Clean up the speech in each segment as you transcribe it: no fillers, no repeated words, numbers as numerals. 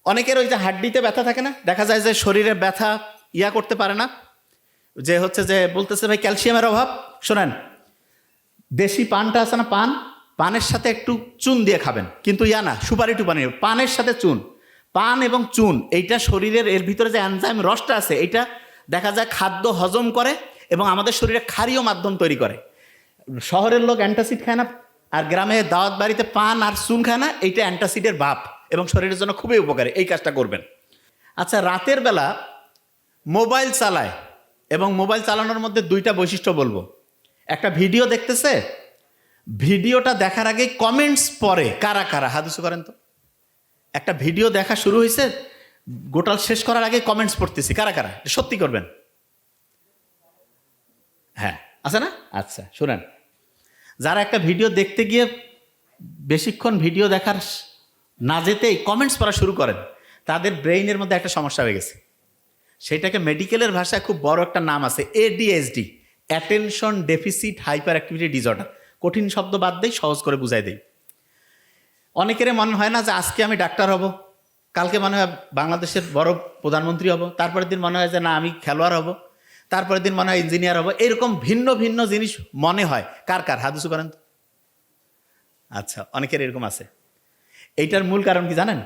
অনেকের ওই যে হাড্ডিতে ব্যথা থাকে না, দেখা যায় যে শরীরে ব্যথা করতে পারে না, যে হচ্ছে যে বলতেছে ভাই ক্যালসিয়ামের অভাব। শোনেন, দেশি পানটা আছে না, পানের সাথে একটু চুন দিয়ে খাবেন, কিন্তু না সুপারি টুপানি, পানের সাথে চুন। পান এবং চুন এইটা শরীরের এর ভিতরে যে এনজাইম রসটা আছে এইটা দেখা যায় খাদ্য হজম করে এবং আমাদের শরীরে ক্ষারীয় মাধ্যম তৈরি করে। শহরের লোক অ্যান্টাসিড খায় না, আর গ্রামে দাওয়াত বাড়িতে পান আর চুন খায় না, এইটা অ্যান্টাসিডের ভাব এবং শরীরের জন্য খুবই উপকারী। এই কাজটা করবেন। আচ্ছা, রাতের বেলা মোবাইল চালায় এবং মোবাইল চালানোর মধ্যে দুইটা বৈশিষ্ট্য বলবো। একটা ভিডিও দেখতেছে, ভিডিওটা দেখার আগে কমেন্টস পড়ে কারা কারা, হাত উঁচু করেন তো। একটা ভিডিও দেখা শুরু হয়েছে, গোটাল শেষ করার আগে কমেন্টস পড়তেছি, কারা কারা সত্যি করবেন? হ্যাঁ, আছে না? আচ্ছা শুনেন, যারা একটা ভিডিও দেখতে গিয়ে বেশিক্ষণ ভিডিও দেখার না যেতেই কমেন্টস পড়া শুরু করেন, তাদের ব্রেইনের মধ্যে একটা সমস্যা হয়ে গেছে। সেটাকে মেডিকেলের ভাষায় খুব বড় একটা নাম আছে, ADHD, attention deficit hyper activity disorder. কঠিন শব্দ বাদ দেই, সহজ করে বুঝাই দেই। অনেকের মনে হয় না যে আজকে আমি ডাক্তার হব, কালকে মনে হয় বাংলাদেশের বড় প্রধানমন্ত্রী হব, তারপরের দিন মনে হয় যে না আমি খেলোয়াড় হব, তারপরের দিন মনে হয় ইঞ্জিনিয়ার হব। এরকম ভিন্ন ভিন্ন জিনিস মনে হয়। কার কার হাত উঁচু করেন তো। আচ্ছা, অনেকের এরকম আছে। এইটার মূল কারণ কি জানেন?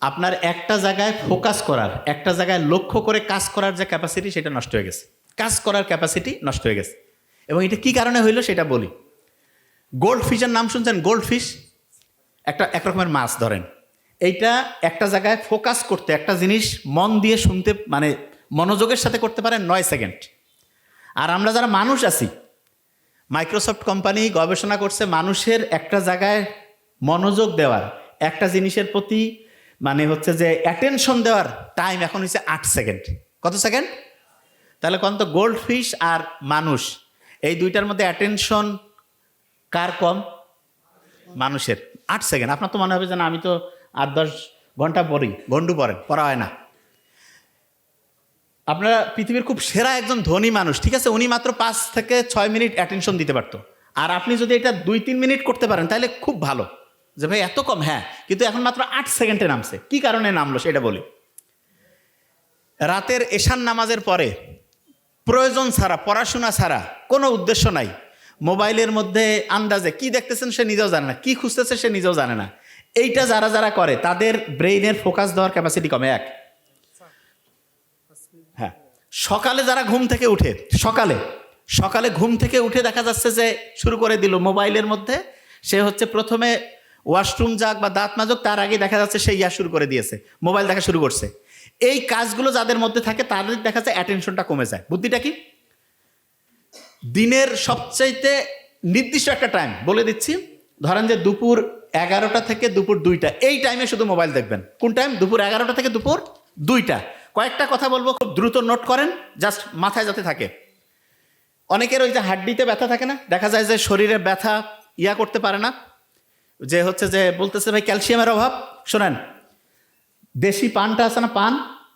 আপনার একটা জায়গায় ফোকাস করার, একটা জায়গায় লক্ষ্য করে কাজ করার যে ক্যাপাসিটি, সেটা নষ্ট হয়ে গেছে। কাজ করার ক্যাপাসিটি নষ্ট হয়ে গেছে। এবং এটা কি কারণে হইলো সেটা বলি। গোল্ড ফিশের নাম শুনছেন? গোল্ড ফিশ এক রকমের মাছ ধরেন। এইটা একটা জায়গায় ফোকাস করতে, একটা জিনিস মন দিয়ে শুনতে, মানে মনোযোগের সাথে করতে পারে 9 সেকেন্ড। আর আমরা যারা মানুষ আছি, মাইক্রোসফট কোম্পানি গবেষণা করছে মানুষের একটা জায়গায় মনোযোগ দেওয়ার, একটা জিনিসের প্রতি মানে হচ্ছে যে অ্যাটেনশন দেওয়ার টাইম এখন হচ্ছে 8 সেকেন্ড। কত সেকেন্ড? তাহলে কোন তো গোল্ড ফিশ আর মানুষ, এই দুইটার মধ্যে অ্যাটেনশন কার কম? মানুষের। 8 সেকেন্ড। আপনার তো মনে হবে যে না আমি তো 8-10 ঘন্টা পড়ি, ঘন্টু পড়া হয় না। আপনারা পৃথিবীর খুব সেরা একজন ধনী মানুষ, ঠিক আছে, উনি মাত্র 5 থেকে 6 মিনিট অ্যাটেনশন দিতে পারতো। আর আপনি যদি এটা 2-3 মিনিট করতে পারেন তাহলে খুব ভালো। যে ভাই এত কম, হ্যাঁ, কিন্তু এখন মাত্র 8 সেকেন্ডে নামছে। কি কারণে নামলো সেটা বলি। রাতের এশান নামাজের পরে প্রয়োজন ছাড়া, পড়াশোনা ছাড়া, কোনো উদ্দেশ্য নাই, মোবাইলের মধ্যে আন্দাজে কি দেখতেছেন সে নিজেও জানে না, কি খুঁজতেছে সে নিজেও জানে না। এইটা যারা যারা করে তাদের ব্রেইনের ফোকাস দেওয়ার ক্যাপাসিটি কমে। হ্যাঁ, সকালে যারা ঘুম থেকে উঠে, সকালে ঘুম থেকে উঠে দেখা যাচ্ছে যে শুরু করে দিল মোবাইলের মধ্যে, সে হচ্ছে প্রথমে ওয়াশরুম যাক বা দাঁত মাজুক, তার আগে দেখা যাচ্ছে সে শুরু করে দিয়েছে, মোবাইল দেখা শুরু করছে। এই কাজগুলো যাদের মধ্যে থাকে তাদের দেখা যায় অ্যাটেনশনটা কমে যায়। বুদ্ধিটা কি? দিনের সবচাইতে নির্দিষ্ট একটা টাইম বলে দিচ্ছি, ধরেন যে দুপুর 11টা থেকে দুপুর 2টা, এই টাইমে শুধু মোবাইল দেখবেন। কোন টাইম? দুপুর 11টা থেকে দুপুর 2টা। কয়েকটা কথা বলবো, খুব দ্রুত নোট করেন, জাস্ট মাথায় যাতে থাকে। অনেকের ওই যে হাড্ডিতে ব্যথা থাকে না, দেখা যায় যে শরীরে ব্যথা করতে পারে না, যে হচ্ছে যে বলতেছে ভাই ক্যালসিয়ামের অভাব। শোনেন, দেশি পানটা আছে না,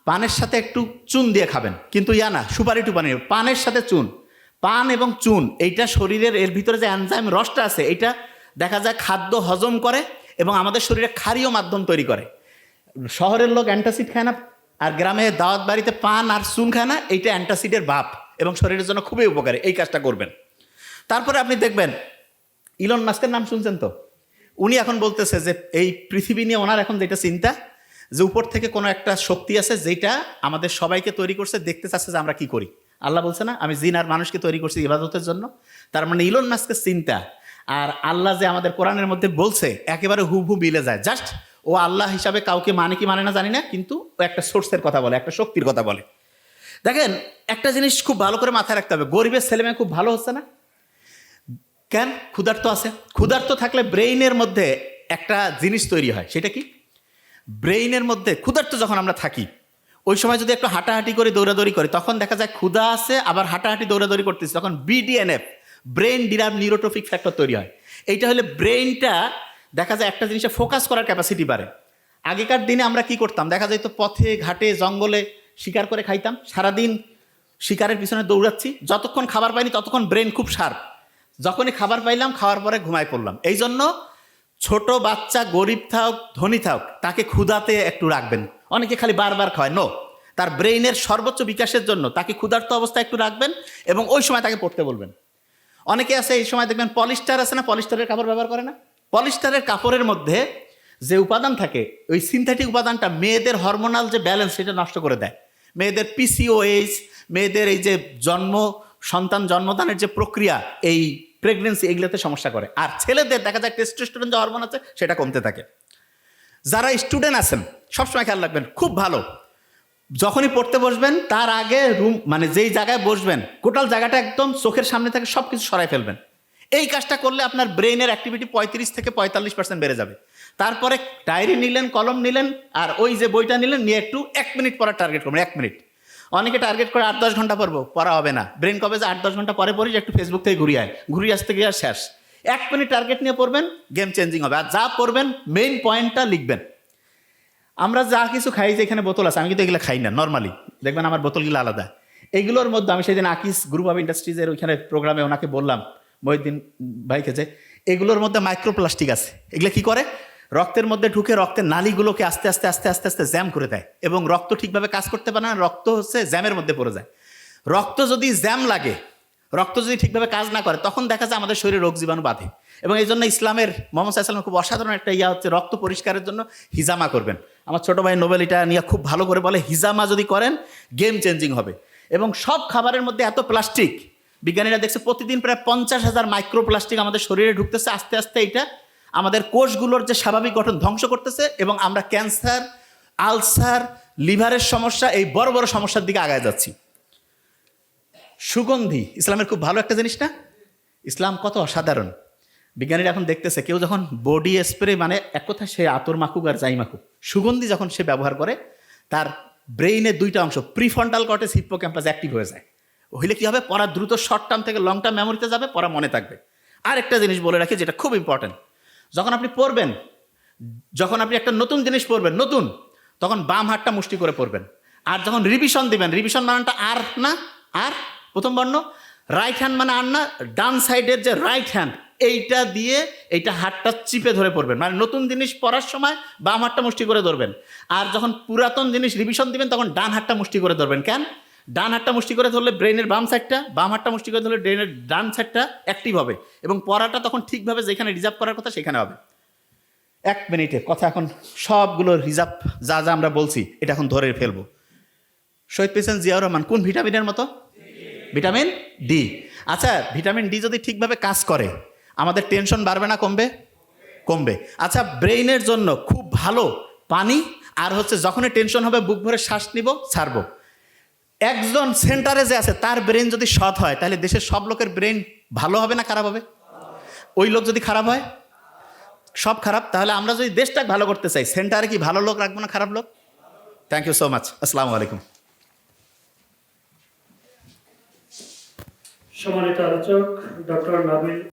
পানের সাথে একটু চুন দিয়ে খাবেন, কিন্তু না সুপারি টুপানি, পানের সাথে চুন। পান এবং চুন এইটা শরীরের এর ভিতরে যে এনজাইম রসটা আছে এইটা দেখা যায় খাদ্য হজম করে এবং আমাদের শরীরে ক্ষারীয় মাধ্যম তৈরি করে। শহরের লোক অ্যান্টাসিড খায় না, আর গ্রামে দাওয়াত বাড়িতে পান আর চুন খায় না, এইটা অ্যান্টাসিডের ভাব এবং শরীরের জন্য খুবই উপকারী। এই কাজটা করবেন। তারপরে আপনি দেখবেন, ইলন মাস্কের নাম শুনছেন তো? উনি এখন বলতেছে যে এই পৃথিবী নিয়ে ওনার এখন যেটা চিন্তা, যে উপর থেকে কোনো একটা শক্তি আছে যেটা আমাদের সবাইকে তৈরি করছে, দেখতে চাচ্ছে যে আমরা কি করি। আল্লাহ বলছে না আমি জিন আর মানুষকে তৈরি করছি ইবাদতের জন্য। তার মানে ইলন মাস্কের চিন্তা আর আল্লাহ যে আমাদের কোরআনের মধ্যে বলছে একেবারে হুবহু মিলে যায়। জাস্ট ও আল্লাহ হিসাবে কাউকে মানে কি মানে না জানি না, কিন্তু ও একটা সোর্সের কথা বলে, একটা শক্তির কথা বলে। দেখেন, একটা জিনিস খুব ভালো করে মাথায় রাখতে হবে, গরিবের ছেলেমেয়ে খুব ভালো হচ্ছে না কেন? ক্ষুধার্ত আছে। ক্ষুধার্ত থাকলে ব্রেইনের মধ্যে একটা জিনিস তৈরি হয়, সেটা কি? ব্রেইনের মধ্যে ক্ষুধার্ত যখন আমরা থাকি, ওই সময় যদি একটু হাঁটাহাঁটি করে দৌড়াদৌড়ি করি, তখন দেখা যায় ক্ষুধা আছে, আবার হাঁটাহাঁটি দৌড়াদৌড়ি করতেছি, তখন BDNF, brain derived neurotrophic factor তৈরি হয়। এইটা হলে ব্রেইনটা দেখা যায় একটা জিনিসে ফোকাস করার ক্যাপাসিটি বাড়ে। আগেকার দিনে আমরা কি করতাম? দেখা যায় তো পথে ঘাটে জঙ্গলে শিকার করে খাইতাম, সারাদিন শিকারের পিছনে দৌড়াচ্ছি, যতক্ষণ খাবার পাইনি ততক্ষণ ব্রেন খুব শার্প, যখনই খাবার পাইলাম খাওয়ার পরে ঘুমায় পড়লাম। এই জন্য ছোট বাচ্চা গরিব থাক ধনী থাক তাকে ক্ষুধাতে একটু রাখবেন। অনেকে খালি বারবার খায়, নো, তার ব্রেইনের সর্বোচ্চ বিকাশের জন্য তাকে ক্ষুধার্ত অবস্থায় একটু রাখবেন এবং ওই সময় তাকে পড়তে বলবেন। অনেকে আছে এই সময় দেখবেন পলিস্টার আছে না, পলিস্টারের কাপড় ব্যবহার করে না, পলিস্টারের কাপড়ের মধ্যে যে উপাদান থাকে ওই সিনথেটিক উপাদানটা মেয়েদের হরমোনাল যে ব্যালেন্স সেটা নষ্ট করে দেয়। মেয়েদের পিসিওএইচ, মেয়েদের এই যে সন্তান জন্মদানের যে প্রক্রিয়া, এই প্রেগনেন্সি, এগুলোতে সমস্যা করে। আর ছেলেদের দেখা যায় টেস্টোস্টেরন যে হরমোন আছে সেটা কমতে থাকে। যারা স্টুডেন্ট আছেন সবসময় খেয়াল রাখবেন, খুব ভালো, যখনই পড়তে বসবেন তার আগে রুম মানে যেই জায়গায় বসবেন টোটাল জায়গাটা একদম চোখের সামনে থেকে সব কিছু সরাই ফেলবেন। এই কাজটা করলে আপনার ব্রেইনের অ্যাক্টিভিটি 35 থেকে 45% বেড়ে যাবে। তারপরে ডায়েরি নিলেন, কলম নিলেন, আর ওই যে বইটা নিলেন, নিয়ে একটু 1 মিনিট পড়ার টার্গেট করবেন। 1 মিনিট। অনেকে টার্গেট করে 8-10 ঘন্টা পড়বো, পড়া হবে না। ব্রেন কবে যে 8-10 ঘন্টা পরে পড়ি, একটু ফেসবুক থেকে ঘুরিয়ে আসতে গিয়ে আর শেষ। 1 মিনিট টার্গেট নিয়ে পড়বেন, গেম চেঞ্জিং হবে। আর যা পড়বেন মেইন পয়েন্টটা লিখবেন। আমরা যা কিছু খাই, যে এখানে বোতল আছে, আমি কিন্তু এগুলো খাই না নর্মালি, দেখবেন আমার বোতলগুলো আলাদা। এইগুলোর মধ্যে আমি সেদিন আকিস গ্রুপ অফ ইন্ডাস্ট্রিজের ওইখানে প্রোগ্রামে ওনাকে বললাম, মহিউদ্দিন ভাইকে, যে এগুলোর মধ্যে মাইক্রোপ্লাস্টিক আছে। এগুলো কি করে? রক্তের মধ্যে ঢুকে রক্তের নালীগুলোকে আস্তে আস্তে আস্তে আস্তে আস্তে জ্যাম করে দেয় এবং রক্ত ঠিকভাবে কাজ করতে পারে না, রক্ত হচ্ছে জ্যামের মধ্যে পড়ে যায়। রক্ত যদি জ্যাম লাগে, রক্ত যদি ঠিকভাবে কাজ না করে, তখন দেখা যায় আমাদের শরীরে রোগ জীবাণু বাঁধে। এবং এই জন্য ইসলামের মোহাম্মদ সাল্লাল্লাহু আলাইহি ওয়াসাল্লামের খুব অসাধারণ একটা হচ্ছে, রক্ত পরিষ্কারের জন্য হিজামা করবেন। আমার ছোটো ভাই নোবেল এটা নিয়ে খুব ভালো করে বলে, হিজামা যদি করেন গেম চেঞ্জিং হবে। এবং সব খাবারের মধ্যে এত প্লাস্টিক, বিজ্ঞানীরা দেখছে প্রতিদিন প্রায় 50,000 মাইক্রোপ্লাস্টিক আমাদের শরীরে ঢুকতেছে। আস্তে আস্তে এটা আমাদের কোষগুলোর যে স্বাভাবিক গঠন ধ্বংস করতেছে এবং আমরা ক্যান্সার, আলসার, লিভারের সমস্যা, এই বড় বড় সমস্যার দিকে আগায় যাচ্ছি। সুগন্ধি ইসলামের খুব ভালো একটা জিনিস না? ইসলাম কত অসাধারণ। বিজ্ঞানীরা এখন দেখতেছে, কেউ যখন বডি স্প্রে, মানে এক কথা সে আতর মাখুক আর যাই মাখুক, সুগন্ধি যখন সে ব্যবহার করে, তার ব্রেইনের 2টা অংশ, প্রিফ্রন্টাল কর্টেক্স, হিপ্পোক্যাম্পাস অ্যাক্টিভ হয়ে যায়। হইলে কি হবে? পড়া দ্রুত শর্ট টার্ম থেকে লং টার্ম মেমোরিতে যাবে, পড়া মনে থাকবে। আর একটা জিনিস বলে রাখি যেটা খুব ইম্পর্টেন্ট, যখন আপনি পড়বেন, যখন আপনি একটা নতুন জিনিস পড়বেন, নতুন, তখন বাম হাতটা মুষ্টি করে পড়বেন। আর যখন রিভিশন দিবেন, রিভিশন মানেটা আর না, আর প্রথম বর্ণ, রাইট হ্যান্ড মানে আর না, ডান সাইডের যে রাইট হ্যান্ড, এইটা দিয়ে এইটা হাতটা চিপে ধরে পড়বেন। মানে নতুন জিনিস পড়ার সময় বাম হাতটা মুষ্টি করে ধরবেন। আর যখন পুরাতন জিনিস রিভিশন দিবেন, তখন ডান হাতটা মুষ্টি করে ধরবেন। কেন? ডান হাতটা মুষ্টি করে ধরলে ব্রেনের বাম সাইডটা, বাম হাতটা মুষ্টি করে ধরলে ব্রেনের ডান সাইডটা অ্যাক্টিভ হবে এবং পড়াটা তখন ঠিকভাবে যেখানে রিজার্ভ করার কথা সেখানে হবে। 1 মিনিটে কথা এখন সবগুলো রিজার্ভ যা যা আমরা বলছি এটা এখন ধরে ফেলবো। শহীদ প্রেসিডেন্ট জিয়াউর রহমান কোন ভিটামিনের মতো? Vitamin D. আচ্ছা, ভিটামিন ডি যদি ঠিকভাবে কাজ করে, আমাদের টেনশন বাড়বে না কমবে? কমবে। আচ্ছা, ব্রেইনের জন্য খুব ভালো পানি, আর হচ্ছে যখনই টেনশন হবে বুক ভরে শ্বাস নিব, ছাড়বো। একজন সেন্টারে যে আছে তার ব্রেন যদি সৎ হয়, তাহলে দেশের সব লোকের ব্রেন ভালো হবে না খারাপ হবে? ওই লোক যদি খারাপ হয়, সব খারাপ। তাহলে আমরা যদি দেশটাকে ভালো করতে চাই, সেন্টারে কি ভালো লোক রাখবো না খারাপ লোক? Thank you so much. আসসালামু আলাইকুম। সম্মানিত আলোচক ডক্টর নাবিল